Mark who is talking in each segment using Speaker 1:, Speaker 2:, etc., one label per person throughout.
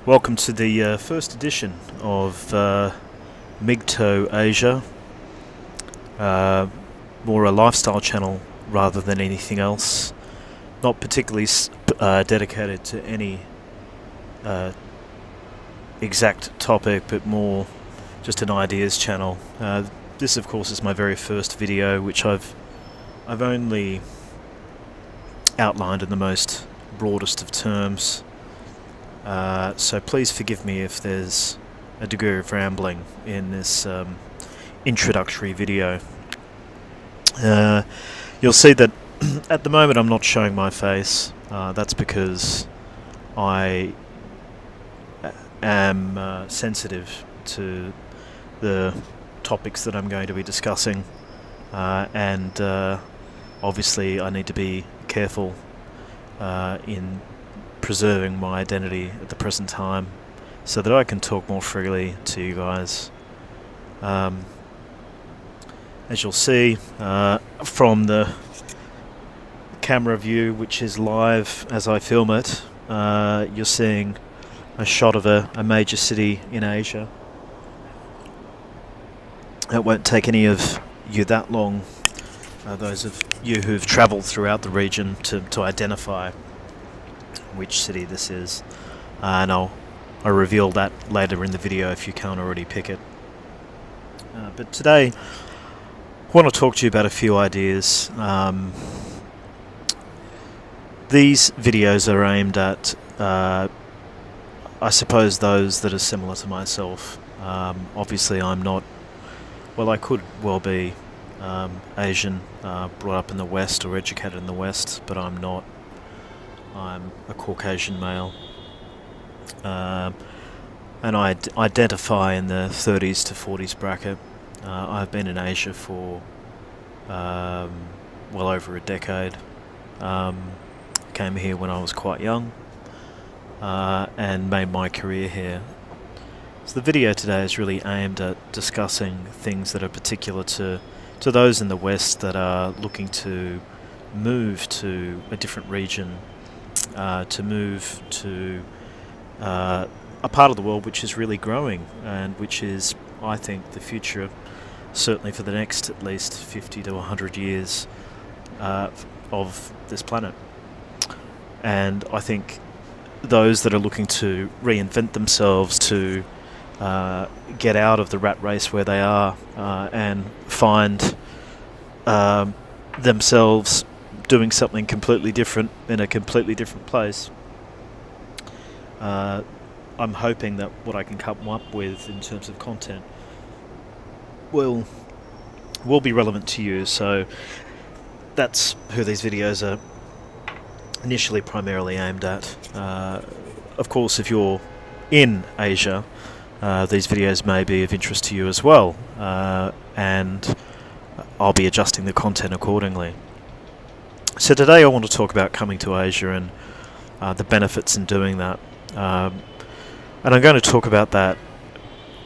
Speaker 1: Welcome to the first edition of MGTOW Asia, more a lifestyle channel rather than anything else, not particularly dedicated to any exact topic, but more just an ideas channel. This of course is my very first video, which I've only outlined in the most broadest of terms. So please forgive me if there's a degree of rambling in this introductory video. You'll see that at the moment I'm not showing my face. That's because I am sensitive to the topics that I'm going to be discussing, and obviously I need to be careful in preserving my identity at the present time so that I can talk more freely to you guys. As you'll see from the camera view, which is live as I film it, you're seeing a shot of a major city in Asia. It won't take any of you that long, those of you who've travelled throughout the region, to identify which city this is, and I'll reveal that later in the video if you can't already pick it. But today I want to talk to you about a few ideas. These videos are aimed at I suppose those that are similar to myself. Obviously I'm not, well, I could well be Asian, brought up in the West or educated in the West, but I'm not. I'm a Caucasian male, and I identify in the 30s to 40s bracket. I've been in Asia for well over a decade. Came here when I was quite young, and made my career here. So the video today is really aimed at discussing things that are particular to those in the West that are looking to move to a different region, to move to a part of the world which is really growing and which is, I think, the future, certainly for the next at least 50 to 100 years of this planet. And I think those that are looking to reinvent themselves, to get out of the rat race where they are, and find themselves doing something completely different in a completely different place. I'm hoping that what I can come up with in terms of content will be relevant to you. So that's who these videos are initially primarily aimed at. Of course, if you're in Asia, these videos may be of interest to you as well, and I'll be adjusting the content accordingly. So today I want to talk about coming to Asia and the benefits in doing that. And I'm going to talk about that,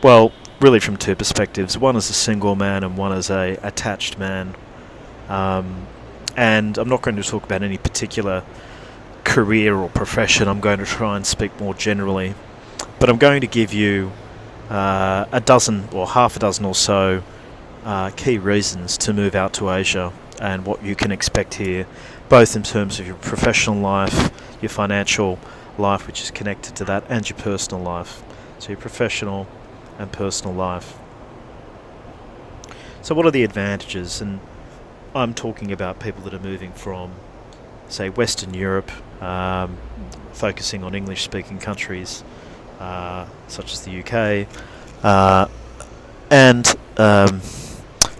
Speaker 1: well, really from two perspectives. One as a single man and one as a attached man. And I'm not going to talk about any particular career or profession. I'm going to try and speak more generally. But I'm going to give you a dozen or half a dozen or so key reasons to move out to Asia, and what you can expect here, both in terms of your professional life, your financial life, which is connected to that, and your personal life. So your professional and personal life. So what are the advantages? And I'm talking about people that are moving from, say, Western Europe, focusing on English-speaking countries, such as the UK, and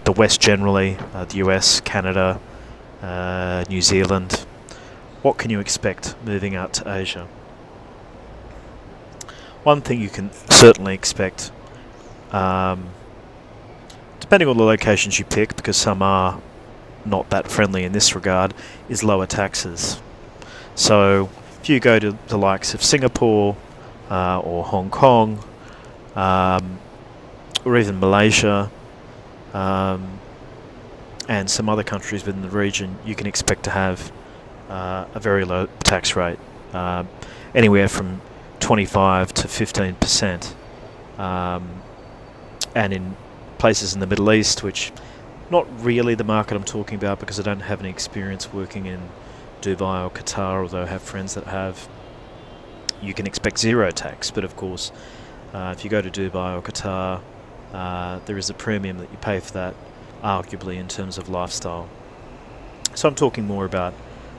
Speaker 1: the West generally, the US, Canada, New Zealand. What can you expect moving out to Asia? One thing you can certainly expect, depending on the locations you pick, because some are not that friendly in this regard, is lower taxes. So if you go to the likes of Singapore or Hong Kong, or even Malaysia, and some other countries within the region, you can expect to have a very low tax rate, anywhere from 25 to 15%. And in places in the Middle East, which not really the market I'm talking about because I don't have any experience working in Dubai or Qatar, although I have friends that have, you can expect zero tax. But of course, if you go to Dubai or Qatar, there is a premium that you pay for that, arguably in terms of lifestyle. So I'm talking more about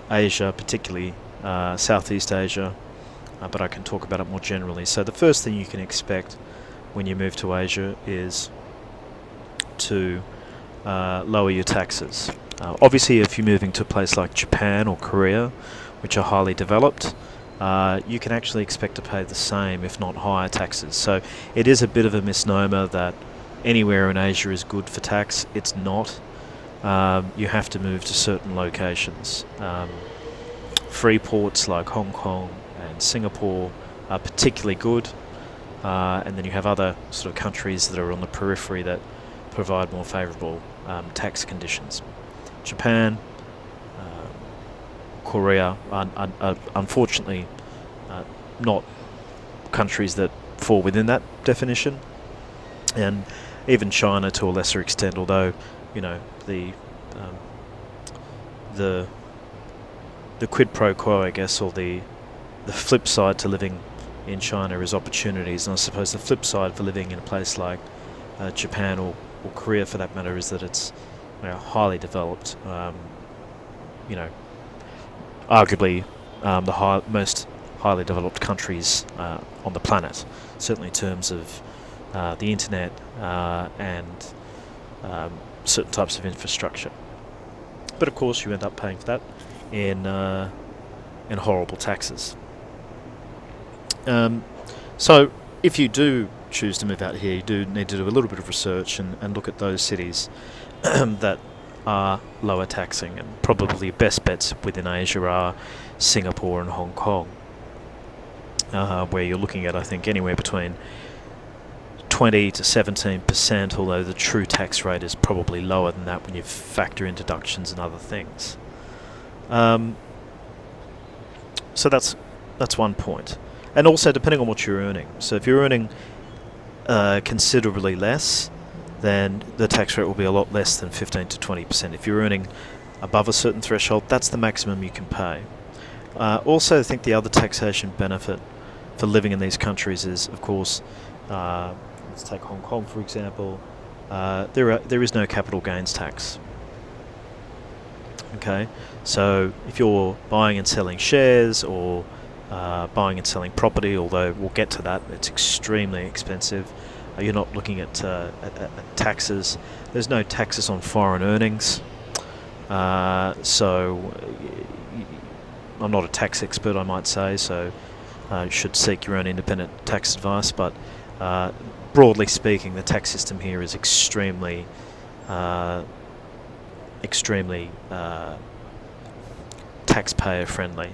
Speaker 1: Asia, particularly Southeast Asia, but I can talk about it more generally. So the first thing you can expect when you move to Asia is to lower your taxes. Obviously, if you're moving to a place like Japan or Korea, which are highly developed, you can actually expect to pay the same, if not higher, taxes. So it is a bit of a misnomer that anywhere in Asia is good for tax. It's not. You have to move to certain locations. Free ports like Hong Kong and Singapore are particularly good. And then you have other sort of countries that are on the periphery that provide more favourable tax conditions. Japan, Korea are unfortunately not countries that fall within that definition, and even China to a lesser extent. Although, you know, the quid pro quo, I guess, or the flip side to living in China is opportunities, and I suppose the flip side for living in a place like Japan or Korea, for that matter, is that it's, you know, highly developed. You know, arguably the most highly developed countries on the planet, certainly in terms of the internet and certain types of infrastructure. But of course, you end up paying for that in horrible taxes. So if you do choose to move out here, you do need to do a little bit of research and look at those cities that are lower taxing, and probably best bets within Asia are Singapore and Hong Kong, where you're looking at, I think, anywhere between 20 to 17%, although the true tax rate is probably lower than that when you factor in deductions and other things. So that's one point. And also depending on what you're earning. So if you're earning considerably less, then the tax rate will be a lot less than 15 to 20%. If you're earning above a certain threshold, that's the maximum you can pay. Also, I think the other taxation benefit for living in these countries is, of course, let's take Hong Kong for example, there is no capital gains tax. Okay, so if you're buying and selling shares or buying and selling property, although we'll get to that, it's extremely expensive. You're not looking at taxes. There's no taxes on foreign earnings. So I'm not a tax expert, I might say, so you should seek your own independent tax advice. But broadly speaking, the tax system here is extremely taxpayer friendly.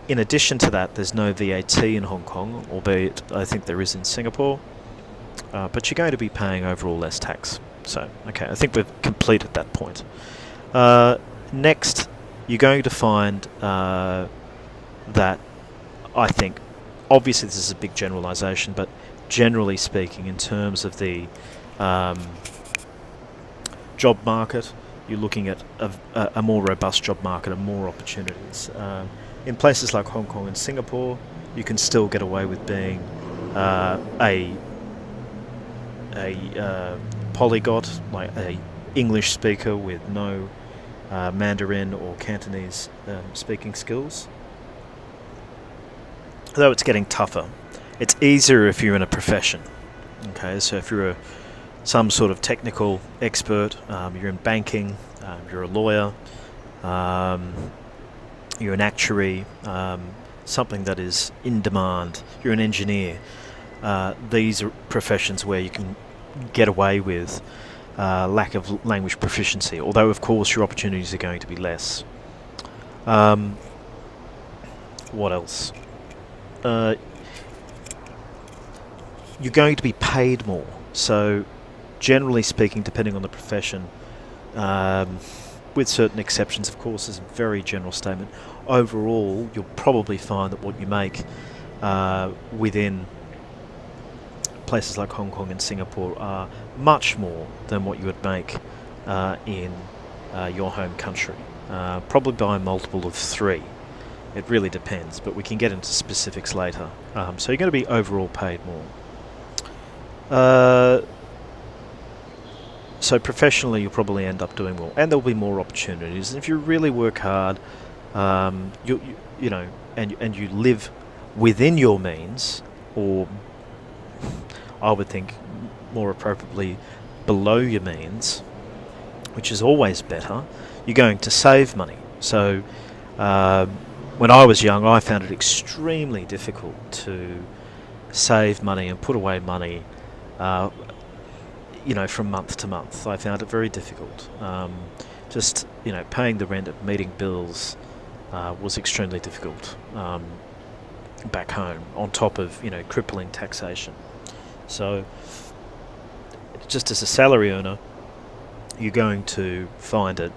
Speaker 1: In addition to that, there's no VAT in Hong Kong, albeit I think there is in Singapore. But you're going to be paying overall less tax. So, okay, I think we've completed that point. Next, you're going to find that, I think, obviously this is a big generalisation, but generally speaking, in terms of the job market, you're looking at a more robust job market and more opportunities. In places like Hong Kong and Singapore, you can still get away with being a polyglot, like a English speaker with no Mandarin or Cantonese speaking skills. Though it's getting tougher. It's easier if you're in a profession. Okay, so if you're some sort of technical expert, you're in banking, you're a lawyer, you're an actuary, something that is in demand, you're an engineer. These are professions where you can get away with lack of language proficiency, although of course your opportunities are going to be less. What else? You're going to be paid more. So generally speaking, depending on the profession, with certain exceptions, of course, is a very general statement. Overall, you'll probably find that what you make within places like Hong Kong and Singapore are much more than what you would make in your home country, probably by a multiple of 3. It really depends, but we can get into specifics later. So you're going to be overall paid more. So professionally, you'll probably end up doing more, and there'll be more opportunities. And if you really work hard, you know, and you live within your means, or I would think more appropriately below your means, which is always better, you're going to save money. So when I was young, I found it extremely difficult to save money and put away money, you know, from month to month. I found it very difficult. Just, you know, paying the rent and meeting bills was extremely difficult back home, on top of, you know, crippling taxation. So just as a salary earner, you're going to find it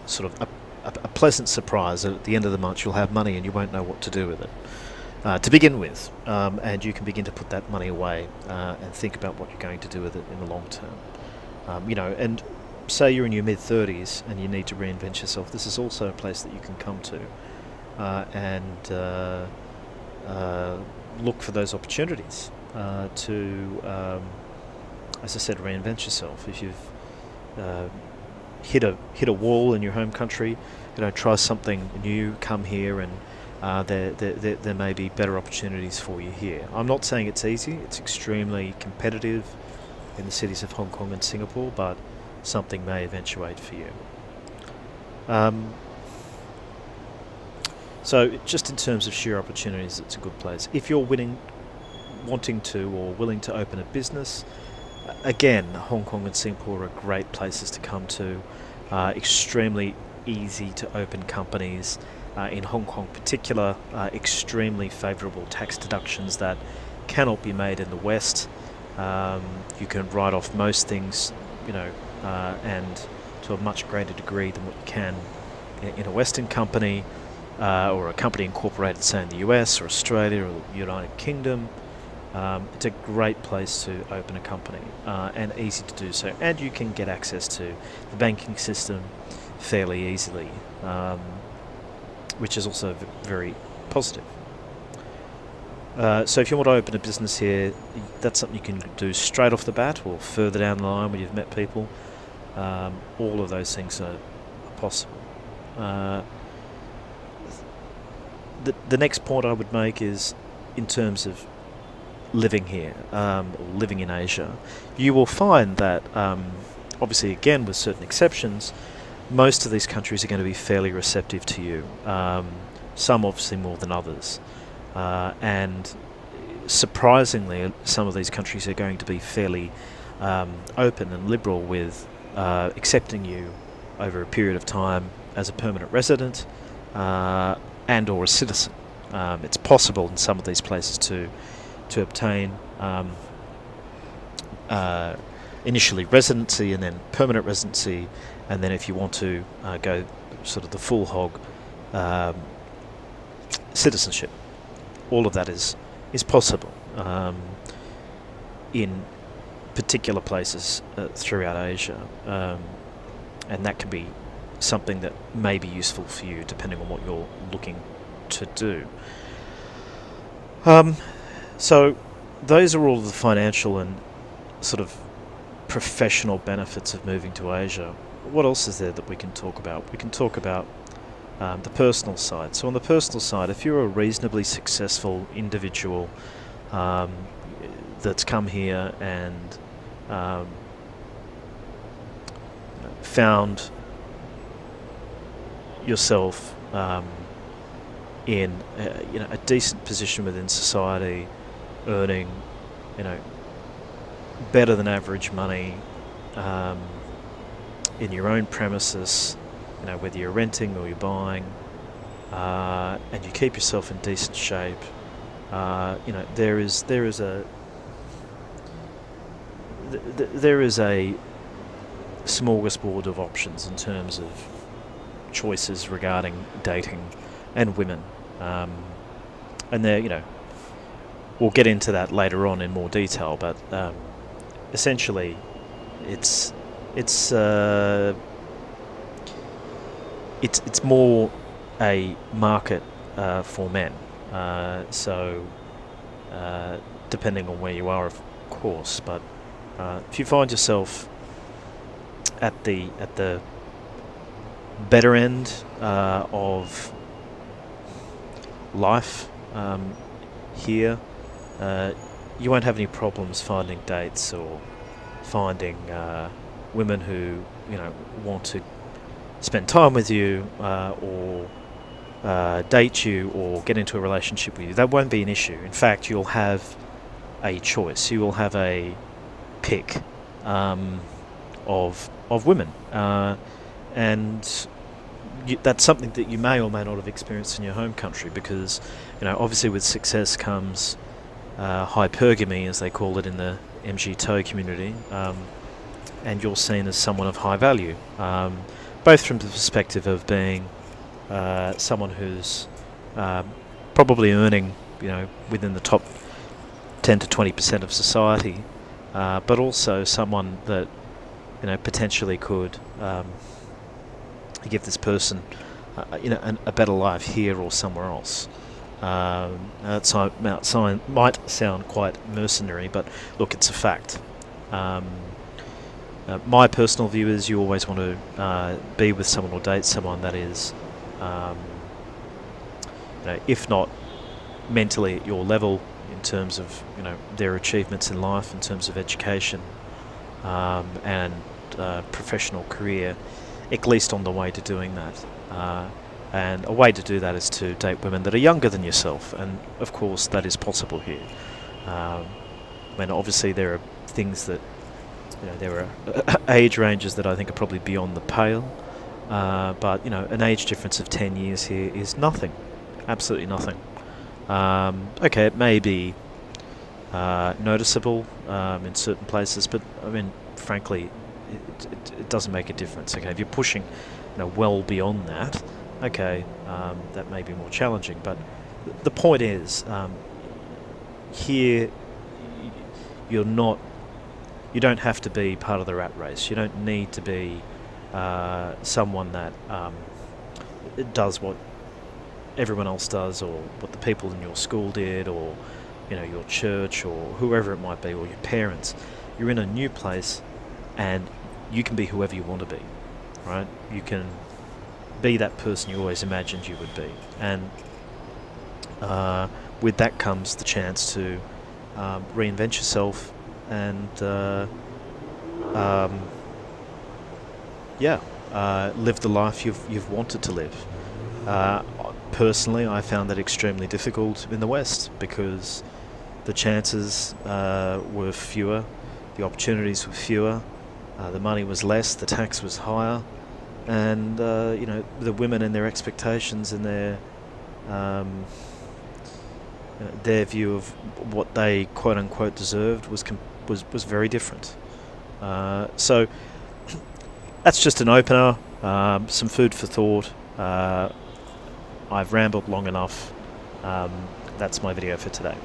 Speaker 1: sort of a pleasant surprise that at the end of the month you'll have money and you won't know what to do with it to begin with, and you can begin to put that money away and think about what you're going to do with it in the long term. You know, and say you're in your mid-30s and you need to reinvent yourself, this is also a place that you can come to and look for those opportunities to, as I said, reinvent yourself. If you've hit a wall in your home country, you know, try something new, come here, and there may be better opportunities for you here. I'm not saying it's easy. It's extremely competitive in the cities of Hong Kong and Singapore, but something may eventuate for you. So just in terms of sheer opportunities, it's a good place. If you're wanting to or willing to open a business, again, Hong Kong and Singapore are great places to come to. Extremely easy to open companies. In Hong Kong in particular, extremely favourable tax deductions that cannot be made in the West. You can write off most things, you know, and to a much greater degree than what you can in a Western company, or a company incorporated, say, in the US or Australia or the United Kingdom. It's a great place to open a company, and easy to do so. And you can get access to the banking system fairly easily, which is also very positive. So if you want to open a business here, that's something you can do straight off the bat or further down the line when you've met people. All of those things are possible. The next point I would make is in terms of living here, or living in Asia, you will find that, obviously again with certain exceptions, most of these countries are going to be fairly receptive to you, some obviously more than others, and surprisingly some of these countries are going to be fairly open and liberal with accepting you over a period of time as a permanent resident and or a citizen. It's possible in some of these places to obtain initially residency and then permanent residency, and then if you want to go sort of the full hog, citizenship. All of that is possible in particular places throughout Asia, and that can be something that may be useful for you depending on what you're looking to do. So those are all of the financial and sort of professional benefits of moving to Asia. What else is there that we can talk about? We can talk about the personal side. So on the personal side, if you're a reasonably successful individual that's come here and found yourself in a decent position within society, earning better than average money in your own premises, whether you're renting or you're buying, and you keep yourself in decent shape, there is a smorgasbord of options in terms of choices regarding dating and women. and there, we'll get into that later on in more detail. But essentially, it's more a market for men. So depending on where you are, of course. But if you find yourself at the better end of life here, you won't have any problems finding dates or finding women who want to spend time with you or date you or get into a relationship with you. That won't be an issue. In fact, you'll have a choice. You will have a pick of women, and that's something that you may or may not have experienced in your home country, because obviously with success comes hypergamy, as they call it in the MGTOW community, and you're seen as someone of high value, both from the perspective of being someone who's probably earning within the top 10 to 20% of society, but also someone that potentially could give this person a better life here or somewhere else. That might sound quite mercenary, but look, it's a fact. My personal view is you always want to be with someone or date someone that is, if not mentally at your level in terms of their achievements in life, in terms of education and professional career, at least on the way to doing that. And a way to do that is to date women that are younger than yourself, and of course that is possible here. Obviously there are things that there are age ranges that I think are probably beyond the pale, but an age difference of 10 years here is nothing, absolutely nothing. Okay, it may be noticeable in certain places, but frankly, it doesn't make a difference. Okay, if you're pushing well beyond that, okay, that may be more challenging. But the point is, here you don't have to be part of the rat race. You don't need to be someone that does what everyone else does, or what the people in your school did, or your church, or whoever it might be, or your parents. You're in a new place, and you can be whoever you want to be, right? You can be that person you always imagined you would be, and with that comes the chance to reinvent yourself and live the life you've wanted to live. Personally, I found that extremely difficult in the West, because the chances were fewer, the opportunities were fewer, the money was less, the tax was higher, and the women and their expectations and their view of what they quote unquote deserved was very different. So that's just an opener, some food for thought. I've rambled long enough. That's my video for today.